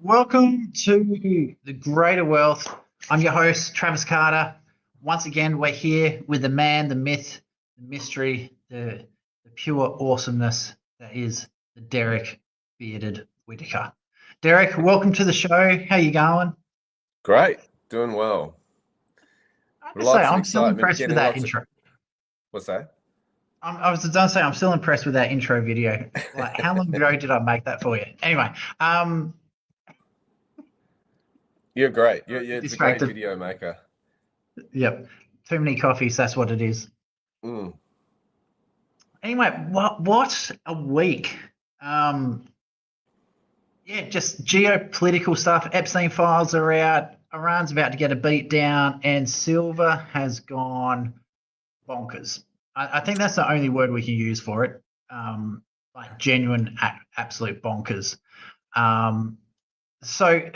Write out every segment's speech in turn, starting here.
Welcome to the Greater Wealth. I'm your host, Travis Carter. Once again, we're here with the man, the myth, the mystery, the pure awesomeness that is the Derek Bearded Whitaker. Derek, welcome to the show. How you going? Great, doing well. I have to say, Lots of I'm still excitement, impressed with getting that lots of. intro. What's that? I was going to say, I'm still impressed with that intro video. Like, how long ago did I make that for you? Anyway, You're great. It's a great distracted. video maker. Yep. Too many coffees. That's what it is. Mm. Anyway, what a week. Um, yeah, just geopolitical stuff. Epstein files are out. Iran's about to get a beat down, and silver has gone bonkers. I think that's the only word we can use for it. Like genuine, absolute bonkers. Um, so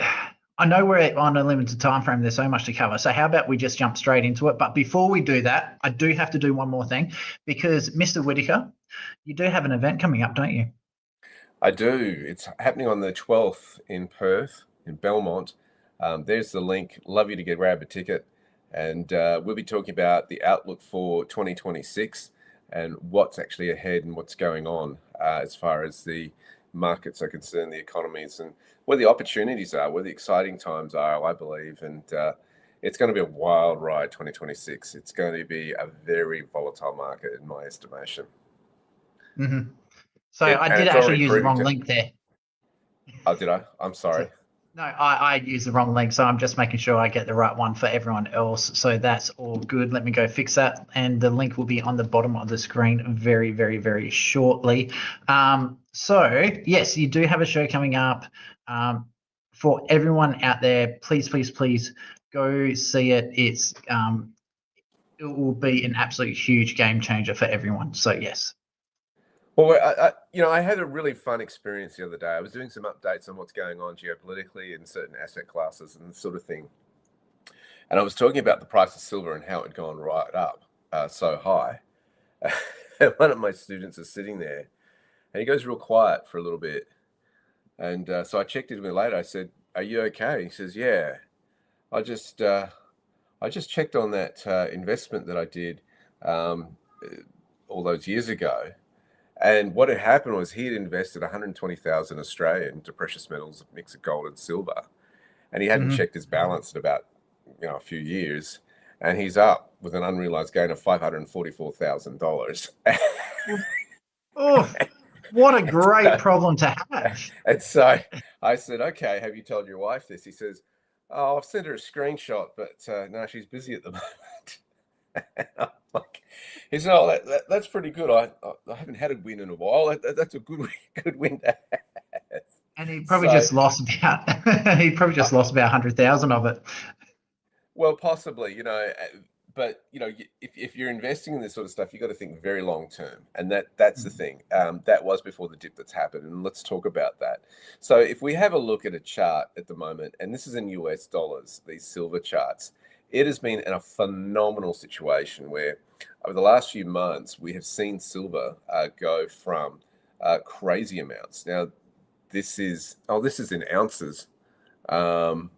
I know we're on a limited time frame. There's so much to cover. So how about we just jump straight into it? But before we do that, I do have to do one more thing because Mr. Whitaker, you do have an event coming up, don't you? I do. It's happening on the 12th in Perth, in Belmont. There's the link. Love you to grab a ticket. And we'll be talking about the outlook for 2026 and what's actually ahead and what's going on as far as the markets are concerned, the economies, and where the opportunities are, where the exciting times are, I believe. And it's going to be a wild ride, 2026. It's going to be a very volatile market, in my estimation. Mm-hmm. So I And did it's actually already use the proving wrong to. link there. Oh, did I? I'm So, sorry. no, I used the wrong link, so I'm just making sure I get the right one for everyone else. So that's all good. Let me go fix that, and the link will be on the bottom of the screen very, very, very shortly. So yes, you do have a show coming up. For everyone out there, please, please, please go see it. It will be an absolute huge game changer for everyone. So yes. Well, I had a really fun experience the other day. I was doing some updates on what's going on geopolitically in certain asset classes and this sort of thing. And I was talking about the price of silver and how it had gone right up so high. And one of my students is sitting there and he goes real quiet for a little bit. And so I checked in with him later. I said, "Are you okay?" He says, "Yeah. I just I just checked on that investment that I did um, all those years ago. And what had happened was he had invested 120,000 Australian into precious metals, a mix of gold and silver, and he hadn't Mm-hmm. checked his balance in about a few years, and he's up with an unrealized gain of $544,000." Oh, what a great problem to have. And so I said, "Okay, have you told your wife this?" He says, "Oh, I've sent her a screenshot, but no, she's busy at the moment." And I'm like, he said, "Oh, that's pretty good. I haven't had a win in a while. That's a good win to have." And he probably So, just lost about he probably uh, just lost about 100,000 of it. well, possibly, but if you're investing in this sort of stuff, you got to think very long term, and that's the thing. That was before the dip that's happened, and let's talk about that. So, if we have a look at a chart at the moment, and this is in US dollars, these silver charts, it has been in a phenomenal situation where over the last few months we have seen silver go from crazy amounts. Now, this is in ounces. Um,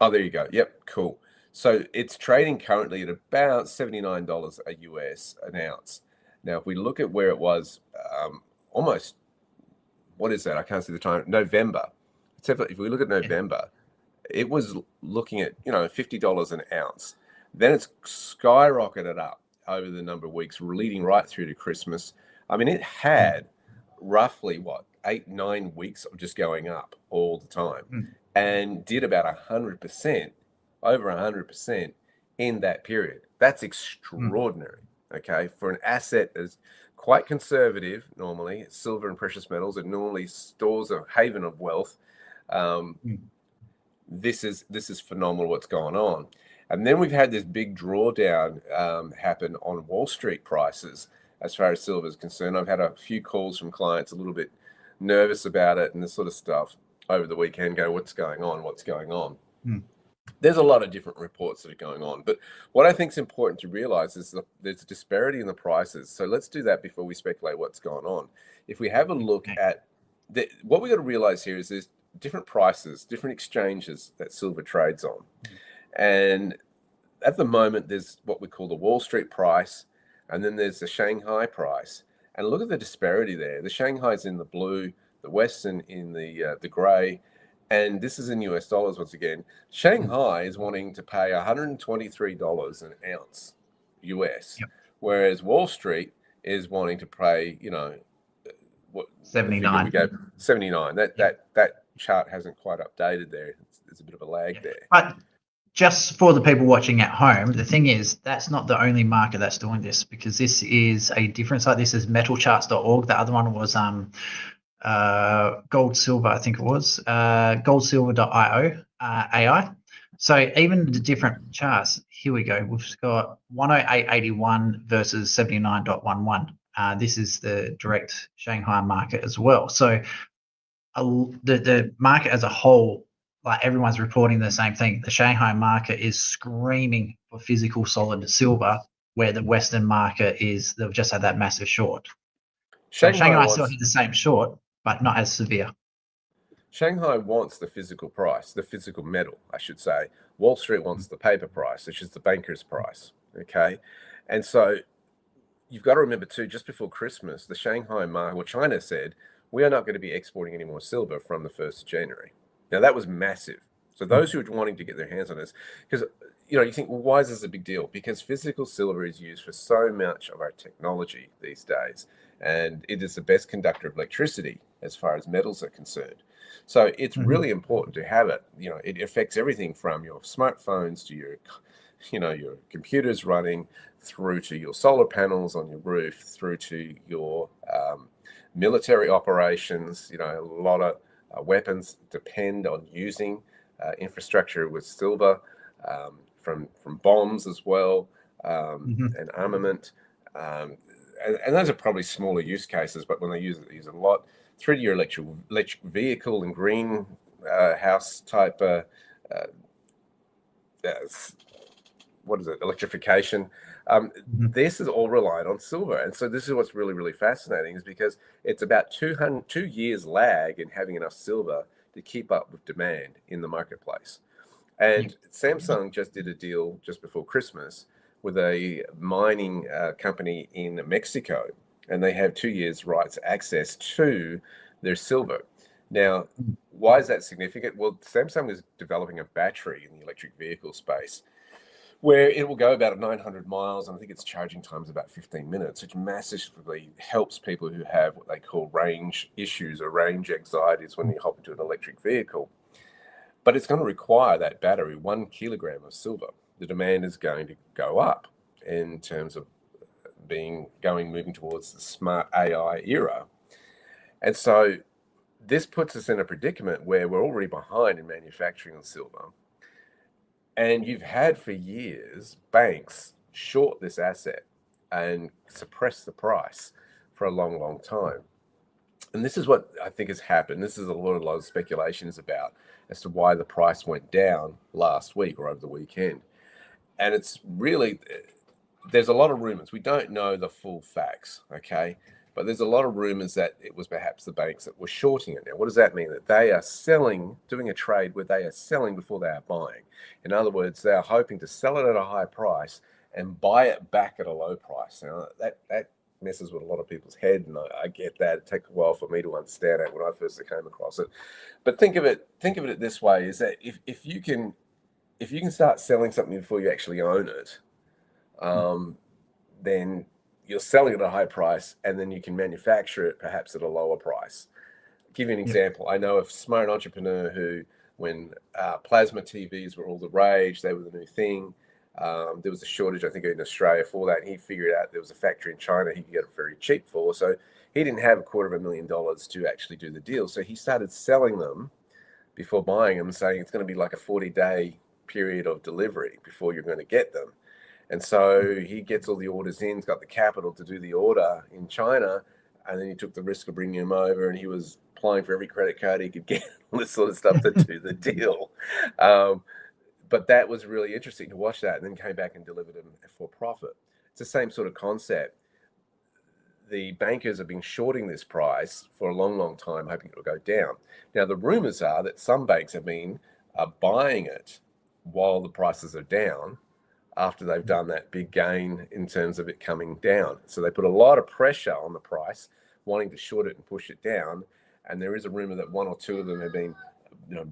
Oh, there you go. Yep, cool. So it's trading currently at about $79 a US an ounce. Now, if we look at where it was, almost, what is that? I can't see the time. November. Except if we look at Yeah. November, it was looking at, $50 an ounce. Then it's skyrocketed up over the number of weeks, leading right through to Christmas. I mean, it Mm, had roughly what, 8, 9 weeks of just going up all the time mm, and did about 100%, over 100% in that period. That's mm, extraordinary, okay? For an asset that's quite conservative, normally, silver and precious metals, it normally stores a haven of wealth. Um, mm. this is phenomenal what's going on. And then we've had this big drawdown happen on Wall Street prices as far as silver is concerned. I've had a few calls from clients a little bit nervous about it and this sort of stuff over the weekend, go, what's going on? What's going on? Mm. There's a lot of different reports that are going on. But what I think is important to realize is that there's a disparity in the prices. So let's do that before we speculate what's going on. If we have a look Okay. at what we got to realize here is this. different prices, different exchanges that silver trades on. And at the moment, there's what we call the Wall Street price, and then there's the Shanghai price. And look at the disparity there. The Shanghai's in the blue, the Western in the grey, and this is in US dollars once again. Shanghai is wanting to pay $123 an ounce US, Yep. whereas Wall Street is wanting to pay, what 79. we go 79. Yep. That chart hasn't quite updated there. There's a bit of a lag there. But just for the people watching at home, the thing is that's not the only market that's doing this, because this is a different site. This is metalcharts.org. The other one was Gold Silver, I think it was goldsilver.io AI. So even the different charts, here we go. We've got 108.81 versus 79.11. This is the direct Shanghai market as well. So the market as a whole, like everyone's reporting the same thing. The Shanghai market is screaming for physical solid silver, where the Western market is, they've just had that massive short. Shanghai still had the same short, but not as severe. Shanghai wants the physical price, the physical metal, I should say. Wall Street wants the paper price, which is the banker's price. Okay. And so you've got to remember too, just before Christmas, the Shanghai market, well, China said, we are not going to be exporting any more silver from the 1st of January. Now, that was massive. So those who are wanting to get their hands on this, because, you think, well, why is this a big deal? Because physical silver is used for so much of our technology these days, and it is the best conductor of electricity as far as metals are concerned. So it's really important to have it. It affects everything from your smartphones to your computers running, through to your solar panels on your roof, through to your military operations. A lot of weapons depend on using infrastructure with silver, from bombs as well, and armament. And those are probably smaller use cases, but when they use it a lot, through to your electric vehicle and greenhouse type, electrification. This is all reliant on silver. And so this is what's really, really fascinating, is because it's about 2 years lag in having enough silver to keep up with demand in the marketplace. And Samsung just did a deal just before Christmas with a mining company in Mexico, and they have 2 years rights access to their silver. Now, why is that significant? Well, Samsung is developing a battery in the electric vehicle space where it will go about 900 miles, and I think its charging time is about 15 minutes, which massively helps people who have what they call range issues or range anxieties when you hop into an electric vehicle. But it's going to require that battery 1 kilogram of silver. The demand is going to go up in terms of moving towards the smart AI era. And so this puts us in a predicament where we're already behind in manufacturing on silver. And you've had for years banks short this asset and suppress the price for a long, long time. And this is what I think has happened. This is a lot of speculations about as to why the price went down last week or over the weekend. And it's really, there's a lot of rumors. We don't know the full facts, okay? But there's a lot of rumors that it was perhaps the banks that were shorting it. Now, what does that mean? That they are selling, doing a trade where they are selling before they are buying. In other words, they are hoping to sell it at a high price and buy it back at a low price. Now, that messes with a lot of people's head, and I get that. It takes a while for me to understand it when I first came across it. But think of it this way: is that if you can start selling something before you actually own it, then you're selling at a high price, and then you can manufacture it perhaps at a lower price. I'll give you an example. I know a smart entrepreneur who, when plasma TVs were all the rage, they were the new thing. There was a shortage, I think, in Australia for that. And he figured out there was a factory in China he could get it very cheap for. So he didn't have $250,000 to actually do the deal. So he started selling them before buying them, saying it's going to be like a 40-day period of delivery before you're going to get them. And so he gets all the orders in, he's got the capital to do the order in China, and then he took the risk of bringing them over, and he was applying for every credit card he could get, all this sort of stuff to do the deal. But that was really interesting to watch that, and then came back and delivered them for profit. It's the same sort of concept. the bankers have been shorting this price for a long, long time, hoping it will go down. Now, the rumors are that some banks have been buying it while the prices are down after they've done that big gain in terms of it coming down. So they put a lot of pressure on the price, wanting to short it and push it down. And there is a rumor that one or two of them have been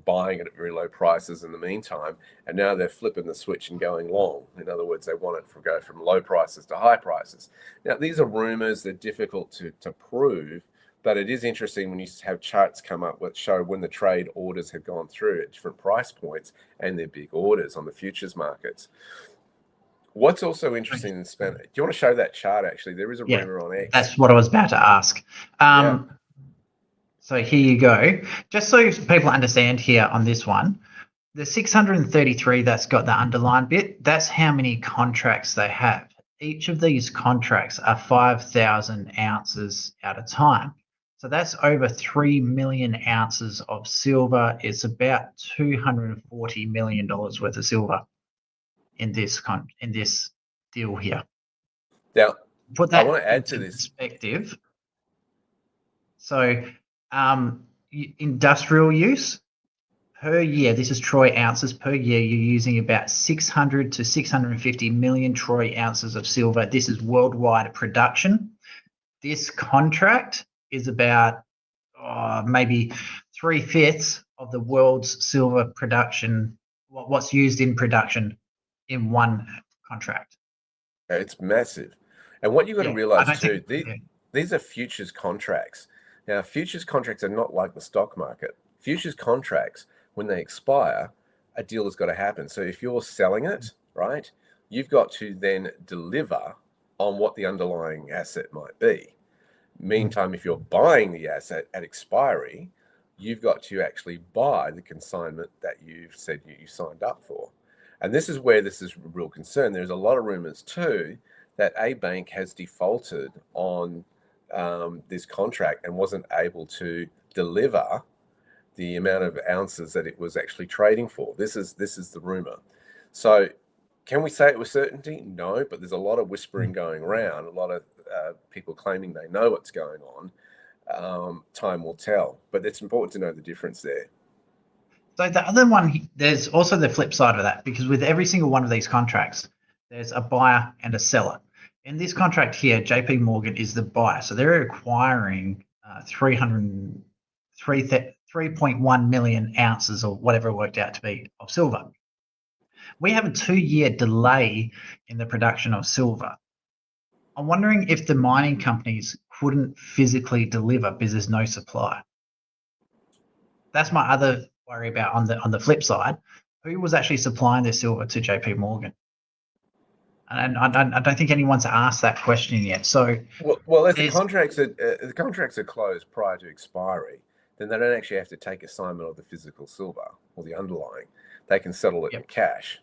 buying it at very low prices in the meantime, and now they're flipping the switch and going long. In other words, they want it to go from low prices to high prices. Now, these are rumors. They're difficult to prove, but it is interesting when you have charts come up that show when the trade orders have gone through at different price points and they're big orders on the futures markets. What's also interesting in Spain, do you want to show that chart? Actually, there is a rumor on X. That's what I was about to ask. So here you go. Just so people understand here on this one, the 633 that's got the underline bit, that's how many contracts they have. Each of these contracts are 5,000 ounces at a time. So that's over 3 million ounces of silver. It's about $240 million worth of silver in this deal here. Now, put that I want to add to this perspective. So industrial use per year, this is troy ounces per year, you're using about 600 to 650 million troy ounces of silver. This is worldwide production. This contract is about maybe 3/5 of the world's silver production, what's used in production in one contract. It's massive. And what you've got to realize too, these are futures contracts. Now, futures contracts are not like the stock market. Futures contracts, when they expire, a deal has got to happen. So if you're selling it, right, you've got to then deliver on what the underlying asset might be. Meantime, if you're buying the asset at expiry, you've got to actually buy the consignment that you've said you signed up for. And this is where this is a real concern. There's a lot of rumors too that a bank has defaulted on this contract and wasn't able to deliver the amount of ounces that it was actually trading for. This is the rumor. So can we say it with certainty? No, but there's a lot of whispering going around, a lot of people claiming they know what's going on. Time will tell, but it's important to know the difference there. So the other one, there's also the flip side of that, because with every single one of these contracts, there's a buyer and a seller. In this contract here, JP Morgan is the buyer. So they're acquiring 3.1 million ounces or whatever it worked out to be of silver. We have a 2-year delay in the production of silver. I'm wondering if the mining companies couldn't physically deliver because there's no supply. That's my other worry about on the flip side. Who was actually supplying the silver to JP Morgan? And I don't think anyone's asked that question yet. So, well, if the contracts are closed prior to expiry, then they don't actually have to take assignment of the physical silver or the underlying. They can settle it in cash.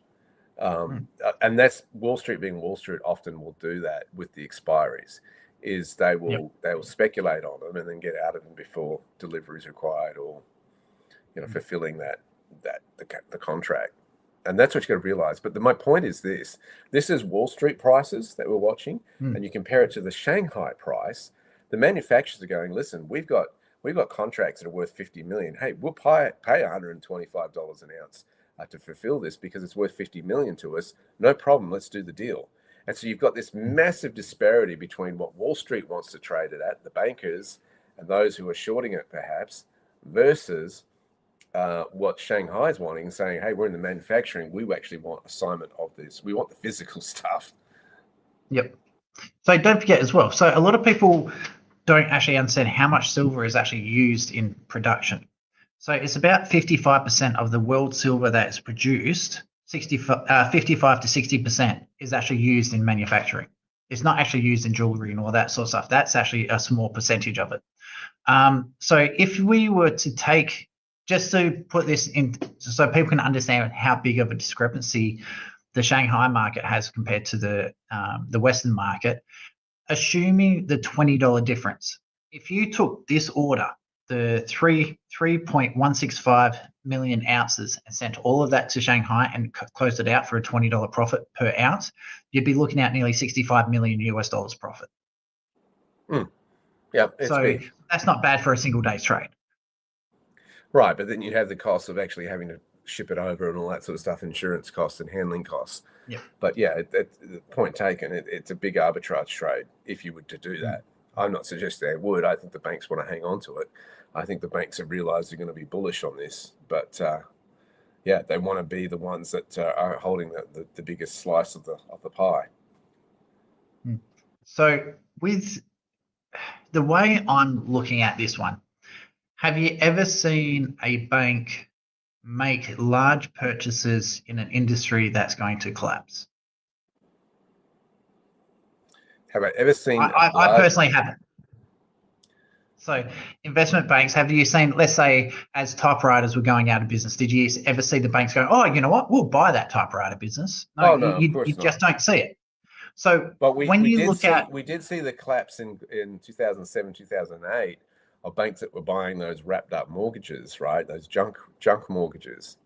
And that's Wall Street being Wall Street often will do that with the expiries. Is they will speculate on them and then get out of them before delivery is required, or fulfilling the contract. And that's what you got to realize. But my point is this is Wall Street prices that we're watching, and you compare it to the Shanghai price. The manufacturers are going, listen, we've got contracts that are worth 50 million. Hey, we'll pay $125 an ounce to fulfill this because it's worth 50 million to us. No problem. Let's do the deal. And so you've got this massive disparity between what Wall Street wants to trade it at, the bankers and those who are shorting it perhaps, versus what Shanghai's wanting, saying, hey, we're in the manufacturing. We actually want assignment of this. We want the physical stuff. Yep. So don't forget as well. So a lot of people don't actually understand how much silver is actually used in production. So it's about 55% of the world silver that is produced, 55 to 60% is actually used in manufacturing. It's not actually used in jewelry and all that sort of stuff. That's actually a small percentage of it. So if we were to take, just to put this in so people can understand how big of a discrepancy the Shanghai market has compared to the Western market, assuming the $20 difference. If you took this order, the 3.165 million ounces, and sent all of that to Shanghai and closed it out for a $20 profit per ounce, you'd be looking at nearly $65 million US profit. Yeah, it's So big. that's not bad for a single day's trade. Right, but then you have the cost of actually having to ship it over and all that sort of stuff, insurance costs and handling costs. Yep. But yeah, the point taken, it's a big arbitrage trade if you were to do that. I'm not suggesting they would. I think the banks want to hang on to it. I think the banks have realized they're going to be bullish on this. But yeah, they want to be the ones that are holding the biggest slice of the pie. So with the way I'm looking at this one, have you ever seen a bank make large purchases in an industry that's going to collapse? Have I ever seen I personally haven't. So investment banks, have you seen, let's say, as typewriters were going out of business, did you ever see the banks go, oh, you know what, we'll buy that typewriter business? No, no, of course you not. just don't see it. So but when you look at, we did see the collapse in 2007, 2008 of banks that were buying those wrapped up mortgages, right? Those junk mortgages.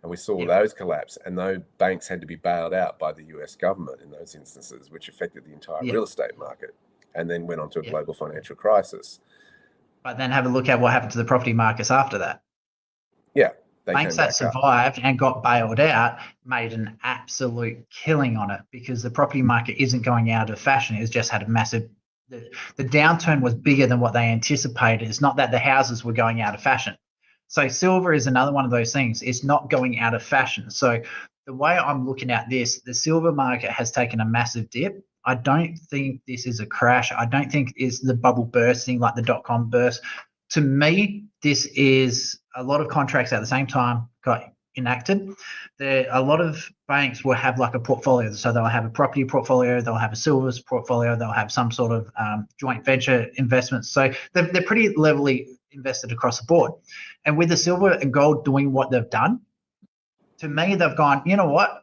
And we saw those collapse, and those banks had to be bailed out by the US government in those instances, which affected the entire real estate market, and then went on to a global financial crisis. But then have a look at what happened to the property markets after that. Yeah. Banks that survived and got bailed out made an absolute killing on it because the property market isn't going out of fashion. It's just had a massive, the downturn was bigger than what they anticipated. It's not that the houses were going out of fashion. So silver is another one of those things. It's not going out of fashion. So the way I'm looking at this, the silver market has taken a massive dip. I don't think this is a crash. I don't think it's the bubble bursting like the dot-com burst. To me, this is a lot of contracts at the same time got enacted. A lot of banks will have like a portfolio. So they'll have a property portfolio, they'll have a silvers portfolio, they'll have some sort of joint venture investments. So they're pretty levelly invested across the board. And with the silver and gold doing what they've done, to me, they've gone, you know what?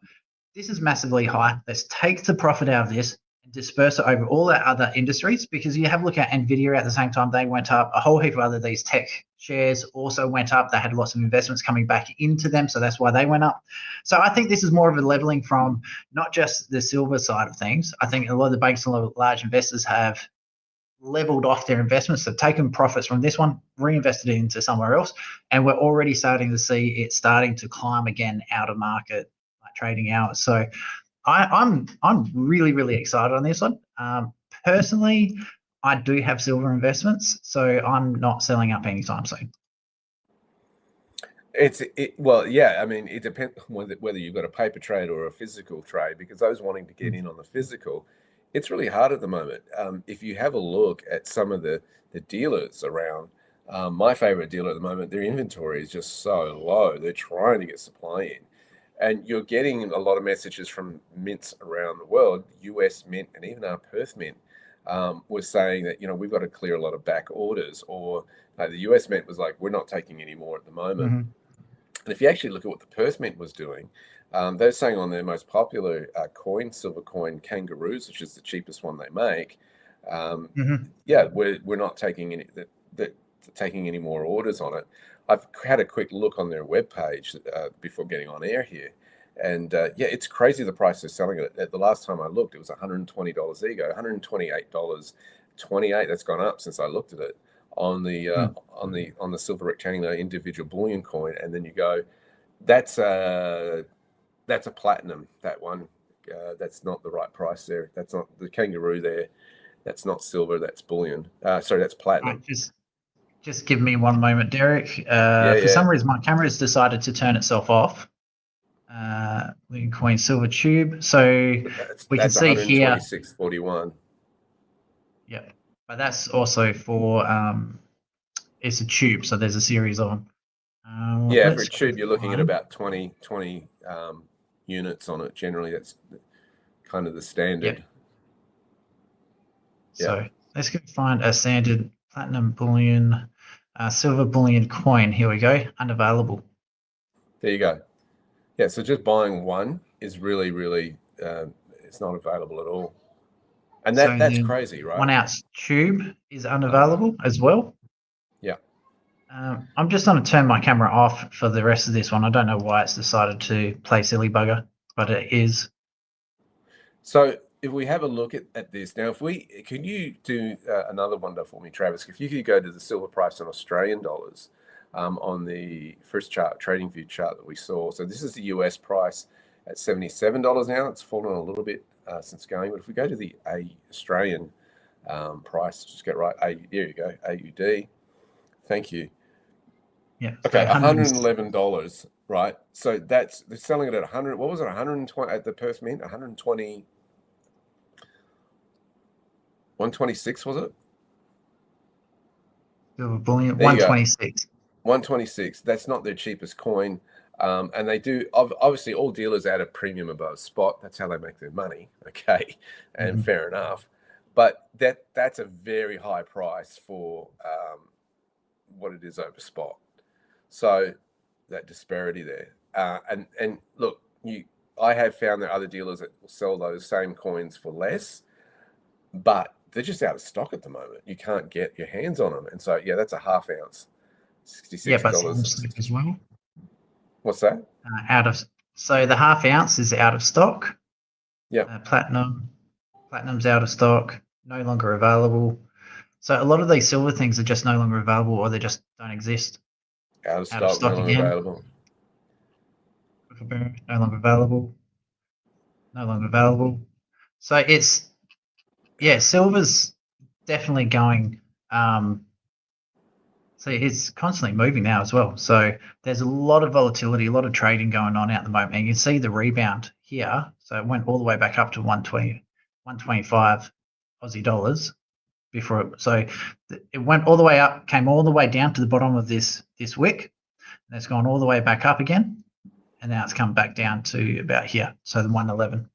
This is massively high. Let's take the profit out of this and disperse it over all the other industries, because you have a look at NVIDIA at the same time, they went up. A whole heap of other these tech shares also went up. They had lots of investments coming back into them, so that's why they went up. So I think this is more of a leveling from not just the silver side of things. I think a lot of the banks and a lot of large investors have leveled off their investments. They've taken profits from this one, reinvested it into somewhere else, and we're already starting to see it starting to climb again out of market, like trading hours. So I'm really, really excited on this one. Personally, I do have silver investments, so I'm not selling up anytime soon. Well, yeah, I mean, it depends whether you've got a paper trade or a physical trade, because those wanting to get in on the physical, it's really hard at the moment. If you have a look at some of the dealers around, my favorite dealer at the moment, their inventory is just so low. They're trying to get supply in. And you're getting a lot of messages from mints around the world, US Mint and even our Perth Mint, was saying that, you know, we've got to clear a lot of back orders, or the US Mint was like, we're not taking any more at the moment. And if you actually look at what the Perth Mint was doing, they're saying on their most popular coin, silver coin, Kangaroos, which is the cheapest one they make, yeah, we're not taking any more orders on it. I've had a quick look on their webpage before getting on air here, and yeah, it's crazy the price they're selling it at. The last time I looked, it was $120 ego, $128.28. That's gone up since I looked at it on the silver rectangular individual bullion coin, and then you go, that's a platinum. That one, that's not the right price there. That's not the kangaroo there. That's not silver. That's bullion. Sorry, that's platinum. Just give me one moment, Derek. For some reason, my camera has decided to turn itself off. Bullion coin silver tube. So we can see here. 126.41. Yep, but that's also for it's a tube, so there's a series of them. Yeah, for a tube, you're looking at about 20 units on it. Generally, that's kind of the standard. Yep. So let's go find a standard platinum bullion, silver bullion coin. Here we go, unavailable. There you go. Yeah, so just buying one is really, really, it's not available at all. And that's crazy, right? 1 ounce tube is unavailable as well. Yeah. I'm just going to turn my camera off for the rest of this one. I don't know why it's decided to play silly bugger, but it is. So if we have a look at this now, can you do another wonder for me, Travis? If you could go to the silver price in Australian dollars on the first chart, trading view chart that we saw. So this is the US price at $77 now. It's fallen a little bit since going, but if we go to the Australian price, just get right. Here you go, AUD. Thank you. Yeah. Okay, $111, right? So they're selling it at 100. What was it? 120 at the Perth Mint. 120. 126 was it? Silver bullion, 126. 126. That's not their cheapest coin. And they do, obviously, all dealers add a premium above spot. That's how they make their money. Okay. And fair enough. But that's a very high price for what it is over spot. So that disparity there. And look, I have found there are other dealers that will sell those same coins for less, but they're just out of stock at the moment. You can't get your hands on them. And so, yeah, that's a half ounce, $66. Yeah, but as well. What's that? So the half ounce is out of stock. Yeah. Platinum's out of stock, no longer available. So a lot of these silver things are just no longer available, or they just don't exist. Out of stock, no longer available. No longer available. No longer available. So it's, yeah, silver's definitely going. So it's constantly moving now as well. So there's a lot of volatility, a lot of trading going on at the moment. And you can see the rebound here. So it went all the way back up to 120, 125 Aussie dollars before it. So it went all the way up, came all the way down to the bottom of this wick. And it's gone all the way back up again. And now it's come back down to about here. So the 111.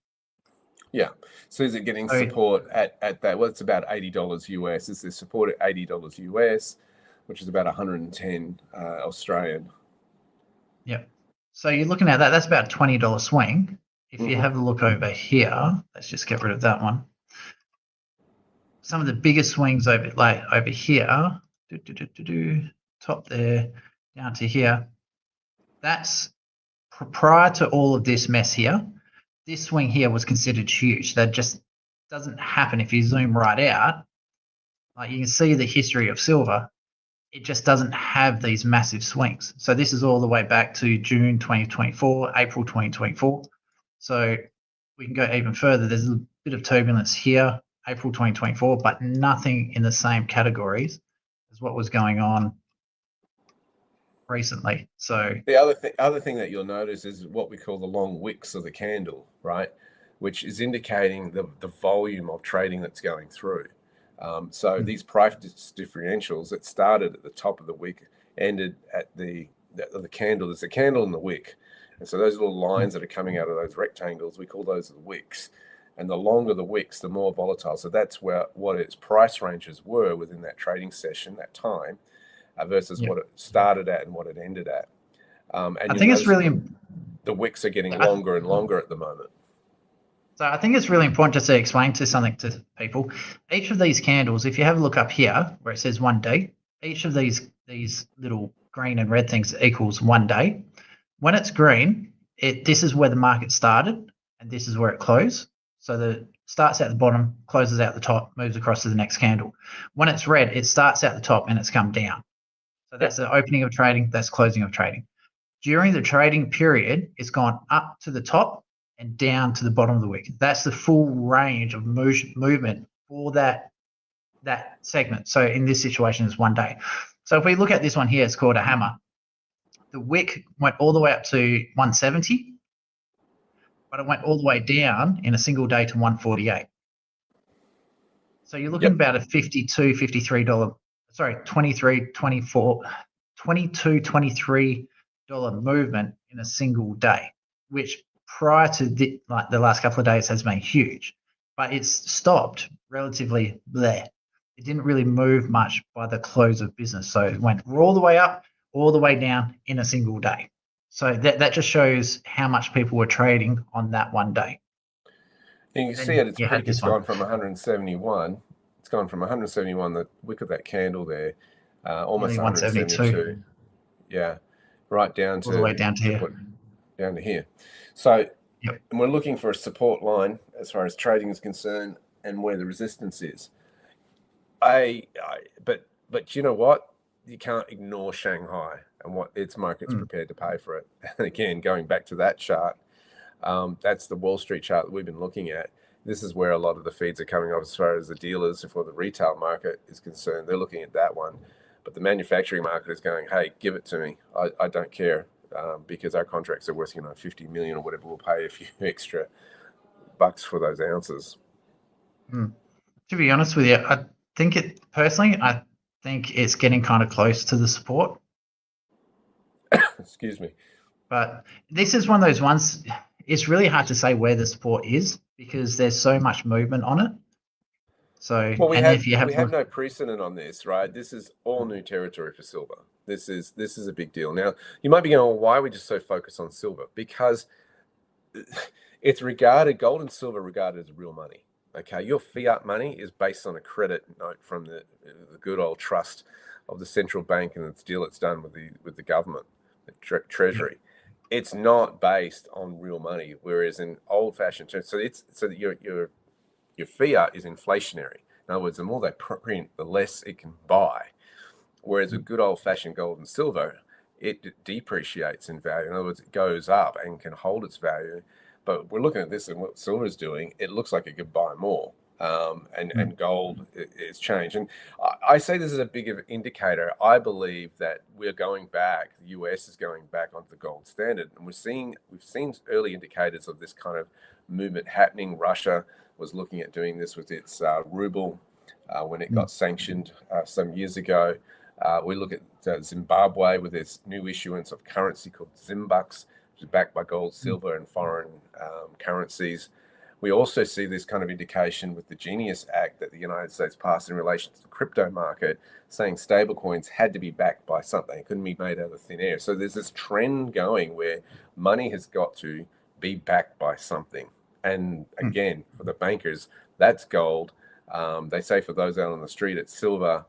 Yeah. So is it getting support at that? Well, it's about $80 US. Is there support at $80 US, which is about 110 Australian? Yep. So you're looking at that. That's about a $20 swing. If you have a look over here, let's just get rid of that one. Some of the biggest swings over here, top there, down to here. That's prior to all of this mess here. This swing here was considered huge. That just doesn't happen if you zoom right out. Like you can see the history of silver. It just doesn't have these massive swings. So this is all the way back to June 2024, April 2024. So we can go even further. There's a bit of turbulence here, April 2024, but nothing in the same categories as what was going on recently. So the other thing that you'll notice is what we call the long wicks of the candle, right? Which is indicating the volume of trading that's going through. So these price differentials that started at the top of the wick ended at the candle. There's a candle in the wick. And so those little lines that are coming out of those rectangles, we call those the wicks. And the longer the wicks, the more volatile. So that's what its price ranges were within that trading session, that time, versus what it started at and what it ended at. And I think it's really, the wicks are getting longer and longer at the moment. So I think it's really important just to explain something to people. Each of these candles, if you have a look up here where it says 1D, each of these little green and red things equals 1 day. When it's green, this is where the market started and this is where it closed. So the starts at the bottom, closes out the top, moves across to the next candle. When it's red, it starts at the top and it's come down. So that's the opening of trading, that's closing of trading. During the trading period, it's gone up to the top and down to the bottom of the wick. That's the full range of movement for that segment. So in this situation, it's 1 day. So if we look at this one here, it's called a hammer. The wick went all the way up to 170, but it went all the way down in a single day to 148. So you're looking about a $52, $53, sorry, $23, $24, $22, $23 movement in a single day, which prior to the last couple of days has been huge, but it's stopped relatively there. It didn't really move much by the close of business. So it went all the way up, all the way down in a single day. So that just shows how much people were trading on that 1 day. And you can see it's gone from 171. It's gone from 171, the wick of that candle there, almost 172. Yeah, right down to all the way down to here. Down to here. So And we're looking for a support line as far as trading is concerned and where the resistance is. But you know what? You can't ignore Shanghai and what its market's prepared to pay for it. And again, going back to that chart, that's the Wall Street chart that we've been looking at. This is where a lot of the feeds are coming off as far as the dealers for the retail market is concerned. They're looking at that one. But the manufacturing market is going, hey, give it to me. I don't care because our contracts are worth, 50 million or whatever. We'll pay a few extra bucks for those ounces. To be honest with you, I think it's getting kind of close to the support. Excuse me. But this is one of those ones, it's really hard to say where the support is because there's so much movement on it. So, well, we have no precedent on this, right? This is all new territory for silver. This is a big deal. Now, you might be going, well, why are we just so focused on silver? Because it's gold and silver regarded as real money. Okay, your fiat money is based on a credit note from the good old trust of the central bank and the deal it's done with the government, the treasury. Yeah. It's not based on real money, whereas in old-fashioned terms, so that your fiat is inflationary. In other words, the more they print, the less it can buy. Whereas a good old-fashioned gold and silver, it depreciates in value. In other words, it goes up and can hold its value. But we're looking at this and what silver is doing. It looks like it could buy more, and gold is changed. And I say this is a big indicator. I believe that we're going back. The US is going back onto the gold standard, and we've seen early indicators of this kind of movement happening. Russia was looking at doing this with its ruble when it got sanctioned some years ago. We look at Zimbabwe with its new issuance of currency called Zimbucks, which is backed by gold, silver, and foreign currencies. We also see this kind of indication with the Genius Act that the United States passed in relation to the crypto market, saying stablecoins had to be backed by something. It couldn't be made out of thin air. So there's this trend going where money has got to be backed by something. And again, for the bankers, that's gold. They say for those out on the street, it's silver.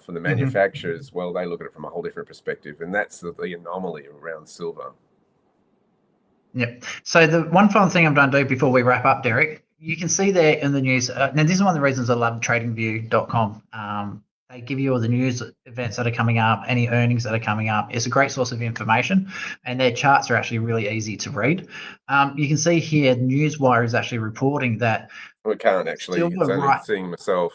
For the manufacturers, well, they look at it from a whole different perspective. And that's the anomaly around silver. Yep. So the one final thing I'm going to do before we wrap up, Derek, you can see there in the news. Now, this is one of the reasons I love tradingview.com. They give you all the news events that are coming up, any earnings that are coming up. It's a great source of information, and their charts are actually really easy to read. You can see here, Newswire is actually reporting that. We can't actually. It's only seeing myself.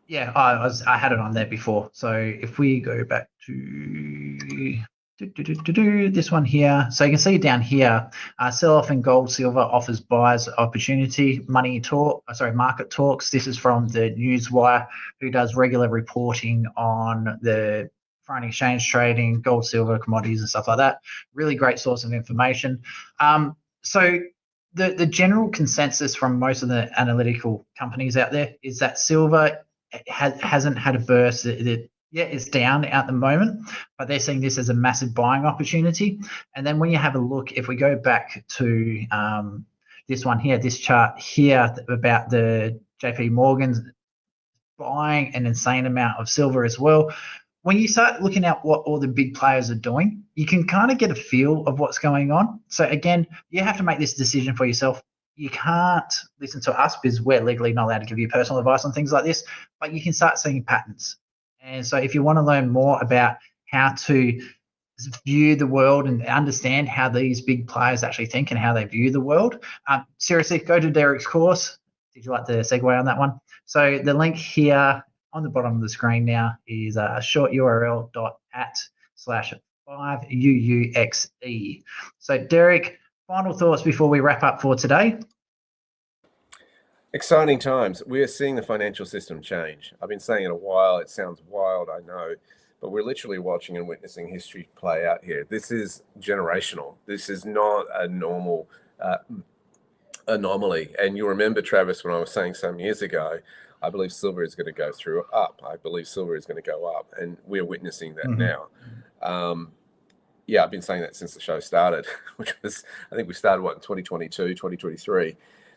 Yeah, I had it on there before. So if we go back to this one here, so you can see down here, sell-off in gold, silver offers buyers opportunity. Market talks. This is from the Newswire, who does regular reporting on the foreign exchange trading, gold, silver, commodities, and stuff like that. Really great source of information. So the general consensus from most of the analytical companies out there is that silver hasn't had a burst. It's down at the moment, but they're seeing this as a massive buying opportunity. And then when you have a look, if we go back to this one here, this chart here about the JP Morgan's buying an insane amount of silver as well. When you start looking at what all the big players are doing, you can kind of get a feel of what's going on. So again, you have to make this decision for yourself. You can't listen to us because we're legally not allowed to give you personal advice on things like this, but you can start seeing patterns. And so if you want to learn more about how to view the world and understand how these big players actually think and how they view the world, seriously, go to Derek's course. Did you like the segue on that one? So the link here on the bottom of the screen now is shorturl.at/5UUXE. So Derek, final thoughts before we wrap up for today. Exciting times. We are seeing the financial system change. I've been saying it a while. It sounds wild, I know, but we're literally watching and witnessing history play out here. This is generational. This is not a normal anomaly. And you remember, Travis, when I was saying some years ago, I believe silver is going to go up. I believe silver is going to go up, and we're witnessing that now. I've been saying that since the show started, which was, I think we started, in 2022, 2023.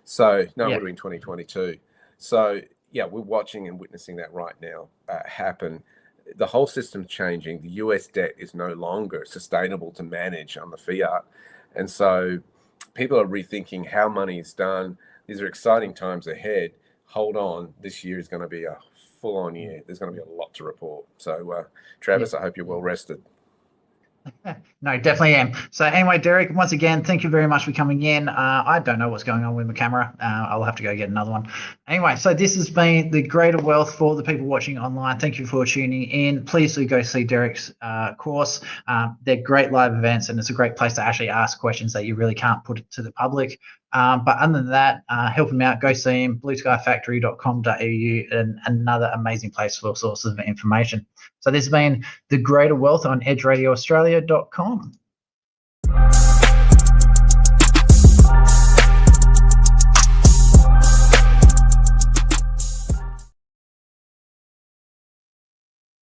So, no, we're in 2022. So, we're watching and witnessing that right now happen. The whole system's changing. The US debt is no longer sustainable to manage on the fiat. And so people are rethinking how money is done. These are exciting times ahead. Hold on, this year is going to be a full-on year. There's going to be a lot to report. So, Travis, I hope you're well rested. No, definitely am. So anyway, Derek, once again, thank you very much for coming in. I don't know what's going on with my camera. I'll have to go get another one. Anyway, so this has been the Greater Wealth for the people watching online. Thank you for tuning in. Please do go see Derek's course. They're great live events, and it's a great place to actually ask questions that you really can't put to the public. But other than that, help him out. Go see him, blueskyfactory.com.au, and another amazing place for all sorts of information. So this has been the Greater Wealth on edgeradioaustralia.com.